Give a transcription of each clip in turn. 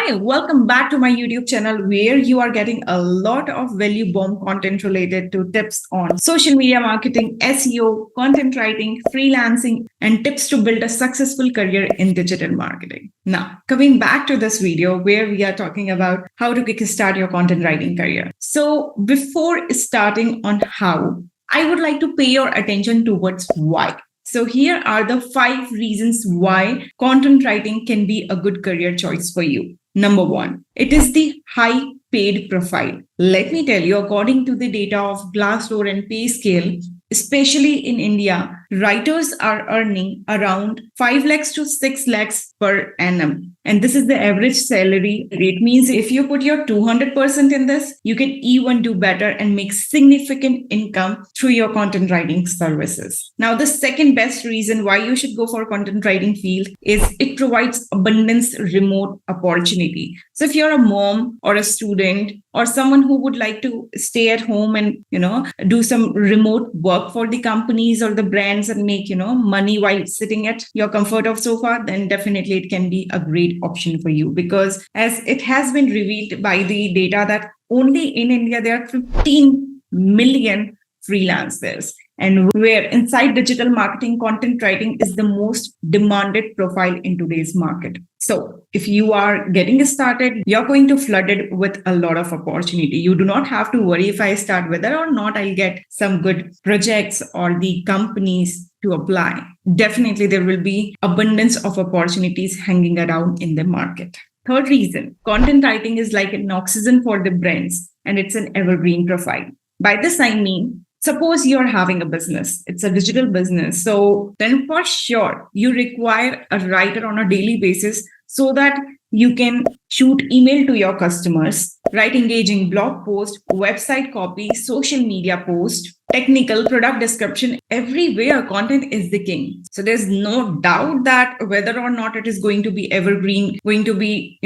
Hi, welcome back to my YouTube channel where you are getting a lot of value bomb content related to tips on social media marketing, SEO, content writing, freelancing, and tips to build a successful career in digital marketing. Now, coming back to this video where we are talking about how to kickstart your content writing career. So before starting on how, I would like to pay your attention towards why. So here are the 5 reasons why content writing can be a good career choice for you. Number 1, it is the high paid profile. Let me tell you, according to the data of Glassdoor and PayScale, especially in India, writers are earning around 5 lakhs to 6 lakhs per annum. And this is the average salary rate. Means if you put your 200% in this, you can even do better and make significant income through your content writing services. Now, the second best reason why you should go for content writing field is it provides abundance remote opportunity. So if you're a mom or a student or someone who would like to stay at home and, do some remote work for the companies or the brands and make, money while sitting at your comfort of sofa, then definitely it can be a great option for you, because as it has been revealed by the data that only in India there are 15 million freelancers, and where inside digital marketing, content writing is the most demanded profile in today's market. So if you are getting started, you're going to flooded with a lot of opportunity. You do not have to worry if I start whether or not I'll get some good projects or the companies to apply. Definitely there will be abundance of opportunities hanging around in the market. Third reason, content writing is like an oxygen for the brands, and it's an evergreen profile. By this I mean, suppose you're having a business, it's a digital business. So then for sure, you require a writer on a daily basis so that you can shoot email to your customers, write engaging blog post, website copy, social media post, technical product description. Everywhere content is the king. So there's no doubt that whether or not it is going to be evergreen, going to be,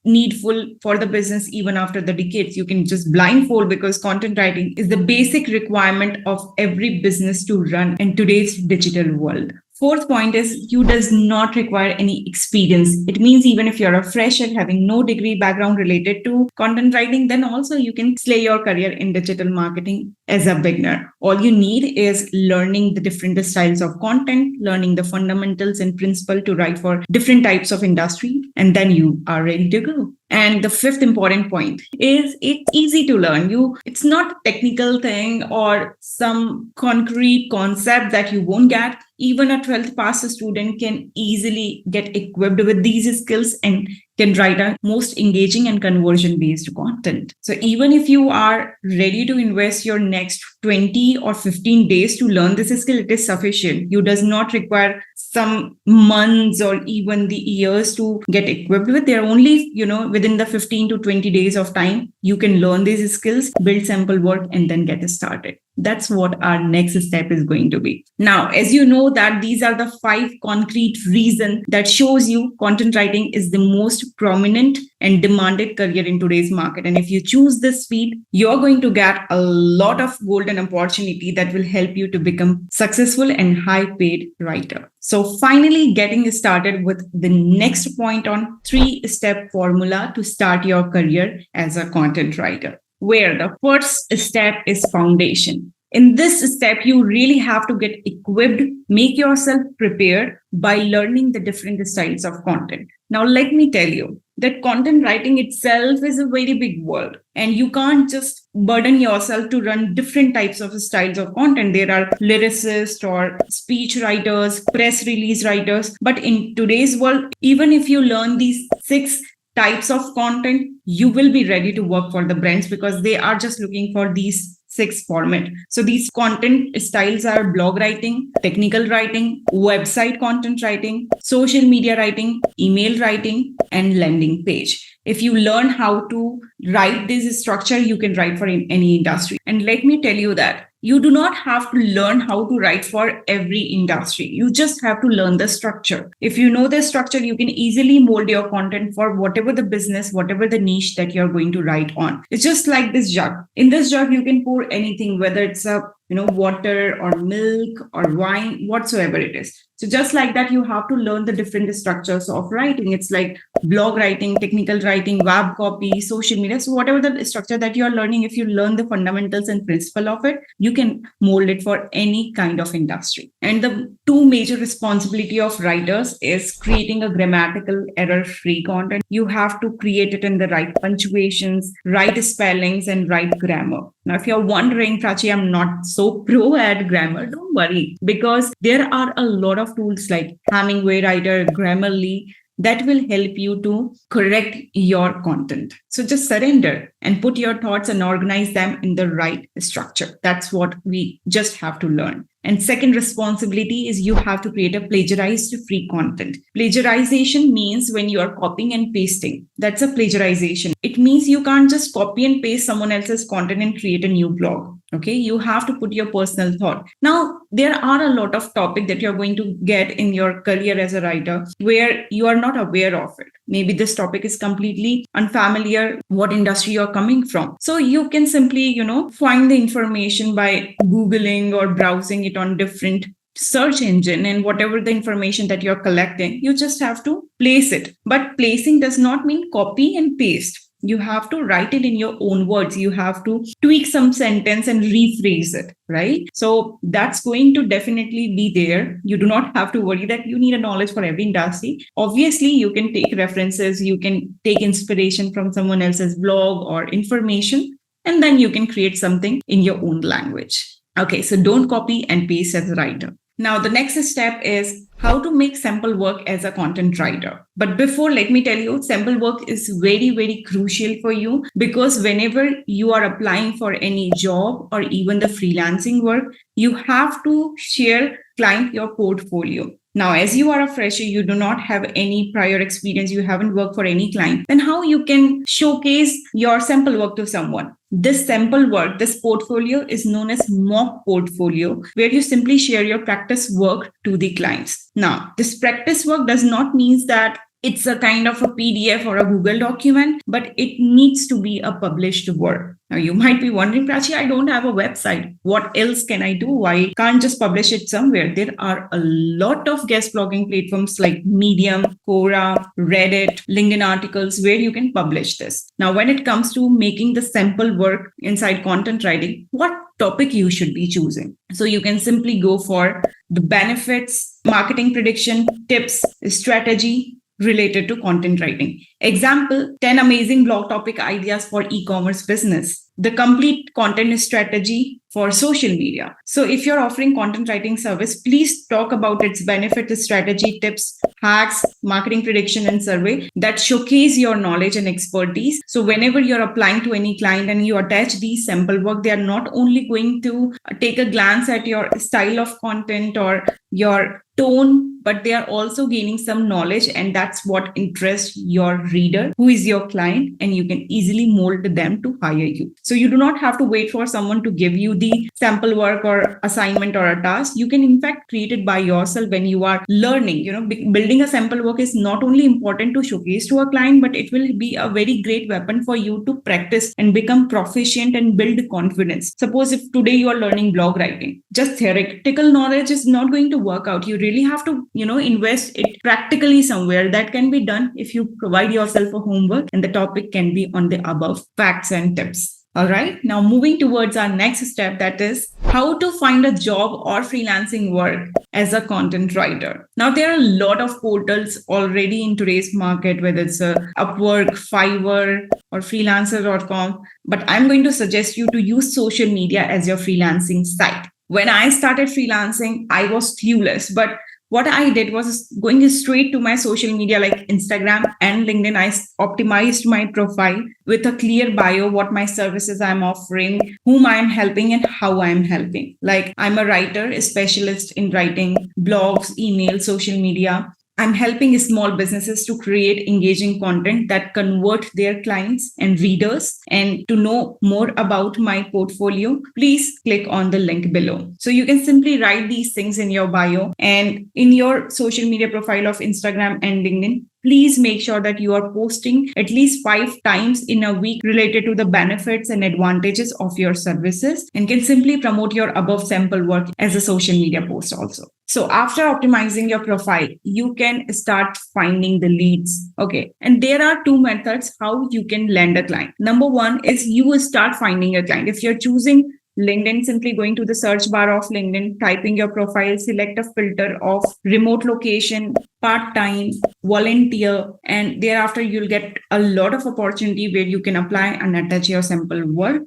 needful for the business even after the decades. You can just blindfold, because content writing is the basic requirement of every business to run in today's digital world. Fourth point is you does not require any experience. It means even if you're a fresher having no degree background related to content writing, then also you can slay your career in digital marketing as a beginner. All you need is learning the different styles of content, learning the fundamentals and principle to write for different types of industry, and then you are ready to go. And the fifth important point is it's easy to learn. It's not a technical thing or some concrete concept that you won't get. Even a 12th pass student can easily get equipped with these skills and can write a most engaging and conversion based content. So even if you are ready to invest your next 20 or 15 days to learn this skill, it is sufficient. You does not require some months or even the years to get equipped with. They're only, within the 15 to 20 days of time, you can learn these skills, build sample work, and then get started. That's what our next step is going to be. Now, as you know that these are the 5 concrete reasons that shows you content writing is the most prominent and demanded career in today's market. And if you choose this field, you're going to get a lot of golden opportunity that will help you to become successful and high paid writer. So finally getting started with the next point on 3-step formula to start your career as a content writer, where the first step is foundation. In this step, you really have to get equipped, make yourself prepared by learning the different styles of content. Now, let me tell you that content writing itself is a very big world, and you can't just burden yourself to run different types of styles of content. There are lyricists or speech writers, press release writers. But in today's world, even if you learn these 6 types of content, you will be ready to work for the brands, because they are just looking for these 6 format. So these content styles are blog writing, technical writing, website content writing, social media writing, email writing, and landing page. If you learn how to write this structure, you can write for any industry. And let me tell you that you do not have to learn how to write for every industry. You just have to learn the structure. If you know the structure, you can easily mold your content for whatever the business, whatever the niche that you're going to write on. It's just like this jug. In this jug, you can pour anything, whether it's a water or milk or wine, whatsoever it is. So just like that, you have to learn the different structures of writing. It's like blog writing, technical writing, web copy, social media. So whatever the structure that you are learning, if you learn the fundamentals and principle of it, you can mold it for any kind of industry. And the two major responsibility of writers is creating a grammatical error-free content. You have to create it in the right punctuations, right spellings, and right grammar. Now, if you're wondering, Prachi, I'm not so pro at grammar, don't worry, because there are a lot of tools like Hemingway Writer, Grammarly, that will help you to correct your content. So just surrender and put your thoughts and organize them in the right structure. That's what we just have to learn. And second responsibility is you have to create a plagiarized free content. Plagiarization means when you are copying and pasting. That's a plagiarization. It means you can't just copy and paste someone else's content and create a new blog. Okay, you have to put your personal thought. Now, there are a lot of topics that you're going to get in your career as a writer where you are not aware of it. Maybe this topic is completely unfamiliar, what industry you're coming from. So you can simply, find the information by Googling or browsing it on different search engine, and whatever the information that you're collecting, you just have to place it. But placing does not mean copy and paste. You have to write it in your own words. You have to tweak some sentence and rephrase it, right? So that's going to definitely be there. You do not have to worry that you need a knowledge for every industry. Obviously, you can take references, you can take inspiration from someone else's blog or information, and then you can create something in your own language. Okay, so don't copy and paste as a writer. Now, the next step is how to make sample work as a content writer. But before, let me tell you, sample work is very, very crucial for you, because whenever you are applying for any job or even the freelancing work, you have to share client your portfolio. Now, as you are a fresher, you do not have any prior experience, you haven't worked for any client, then how you can showcase your sample work to someone? This sample work, this portfolio is known as mock portfolio, where you simply share your practice work to the clients. Now, this practice work does not mean that it's a kind of a PDF or a Google document, but it needs to be a published work. Now, you might be wondering, Prachi, I don't have a website. What else can I do? I can't just publish it somewhere. There are a lot of guest blogging platforms like Medium, Quora, Reddit, LinkedIn articles where you can publish this. Now, when it comes to making the sample work inside content writing, what topic you should be choosing? So you can simply go for the benefits, marketing prediction, tips, strategy related to content writing. Example, 10 amazing blog topic ideas for e-commerce business. The complete content strategy for social media. So if you're offering content writing service, please talk about its benefit, strategy, tips, hacks, marketing prediction, and survey that showcase your knowledge and expertise. So whenever you're applying to any client and you attach these sample work, they are not only going to take a glance at your style of content or your tone, but they are also gaining some knowledge, and that's what interests your reader, who is your client, and you can easily mold them to hire you. So you do not have to wait for someone to give you the sample work or assignment or a task. You can in fact create it by yourself when you are learning. Building a sample work is not only important to showcase to a client, but it will be a very great weapon for you to practice and become proficient and build confidence. Suppose if today you are learning blog writing, just theoretical knowledge is not going to work out. You really have to, invest it practically somewhere. That can be done if you provide yourself a homework, and the topic can be on the above facts and tips. All right. Now moving towards our next step, that is how to find a job or freelancing work as a content writer. Now, there are a lot of portals already in today's market, whether it's Upwork, Fiverr, or freelancer.com. But I'm going to suggest you to use social media as your freelancing site. When I started freelancing, I was clueless, but what I did was going straight to my social media like Instagram and LinkedIn. I optimized my profile with a clear bio, what my services I'm offering, whom I'm helping, and how I'm helping. Like, I'm a writer, a specialist in writing blogs, email, social media. I'm helping small businesses to create engaging content that convert their clients and readers. And to know more about my portfolio, please click on the link below. So you can simply write these things in your bio, and in your social media profile of Instagram and LinkedIn, please make sure that you are posting at least 5 times in a week related to the benefits and advantages of your services, and can simply promote your above sample work as a social media post also. So after optimizing your profile, you can start finding the leads. Okay. And there are 2 methods how you can land a client. Number one is you will start finding a client. If you're choosing LinkedIn, simply going to the search bar of LinkedIn, typing your profile, select a filter of remote location, part-time, volunteer, and thereafter you'll get a lot of opportunity where you can apply and attach your sample work.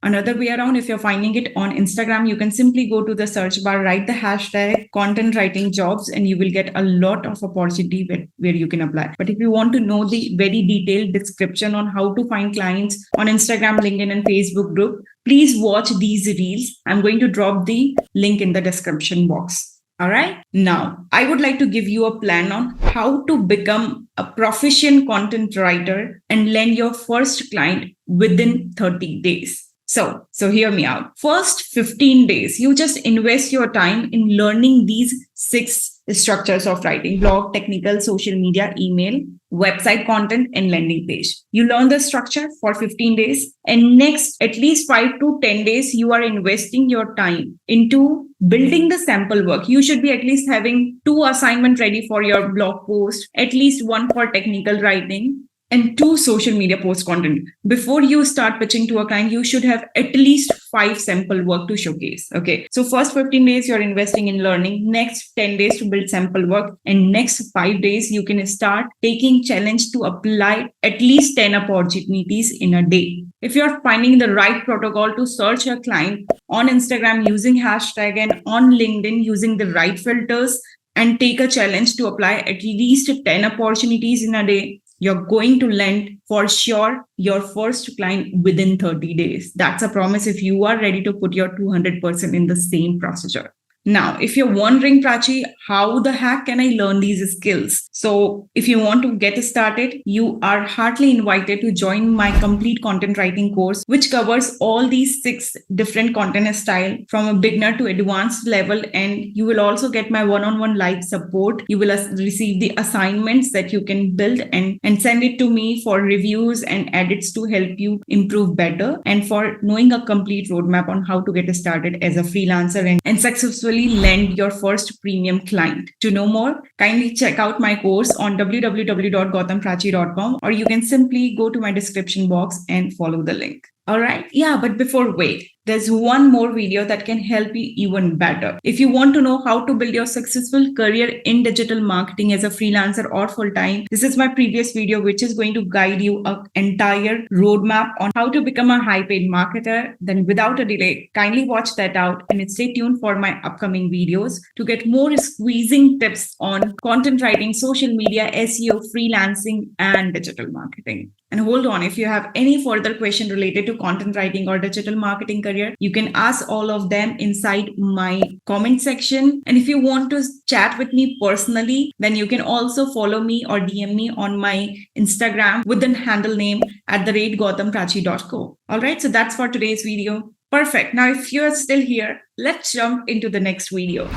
Another way around, if you're finding it on Instagram, you can simply go to the search bar, write the hashtag content writing jobs, and you will get a lot of opportunity where you can apply. But if you want to know the very detailed description on how to find clients on Instagram, LinkedIn, and Facebook group, please watch these reels. I'm going to drop the link in the description box. All right. Now, I would like to give you a plan on how to become a proficient content writer and land your first client within 30 days. So hear me out. First 15 days, you just invest your time in learning these 6 structures of writing: blog, technical, social media, email, website content, and landing page. You learn the structure for 15 days, and next at least 5 to 10 days, you are investing your time into building the sample work. You should be at least having 2 assignments ready for your blog post, at least 1 for technical writing, and 2 social media post content. Before you start pitching to a client, you should have at least 5 sample work to showcase. Okay. So first 15 days, you're investing in learning. Next 10 days to build sample work. And next 5 days, you can start taking challenge to apply at least 10 opportunities in a day. If you're finding the right protocol to search a client on Instagram using hashtag and on LinkedIn using the right filters, and take a challenge to apply at least 10 opportunities in a day, you're going to land for sure your first client within 30 days. That's a promise if you are ready to put your 200% in the same procedure. Now, if you're wondering, Prachi, how the heck can I learn these skills? So if you want to get started, you are heartily invited to join my complete content writing course, which covers all these 6 different content style from a beginner to advanced level. And you will also get my one-on-one live support. You will receive the assignments that you can build and send it to me for reviews and edits to help you improve better, and for knowing a complete roadmap on how to get started as a freelancer and successfully land your first premium client. To know more, kindly check out my course on www.gautamprachi.com, or you can simply go to my description box and follow the link. All right. Yeah, but before wait, there's one more video that can help you even better. If you want to know how to build your successful career in digital marketing as a freelancer or full-time, this is my previous video, which is going to guide you an entire roadmap on how to become a high-paid marketer. Then without a delay, kindly watch that out and stay tuned for my upcoming videos to get more squeezing tips on content writing, social media, SEO, freelancing, and digital marketing. And hold on, if you have any further question related to content writing or digital marketing career, you can ask all of them inside my comment section. And if you want to chat with me personally, then you can also follow me or DM me on my Instagram with the handle name @gautamprachi.co. All right, so that's for today's video. Perfect. Now, if you're still here, let's jump into the next video.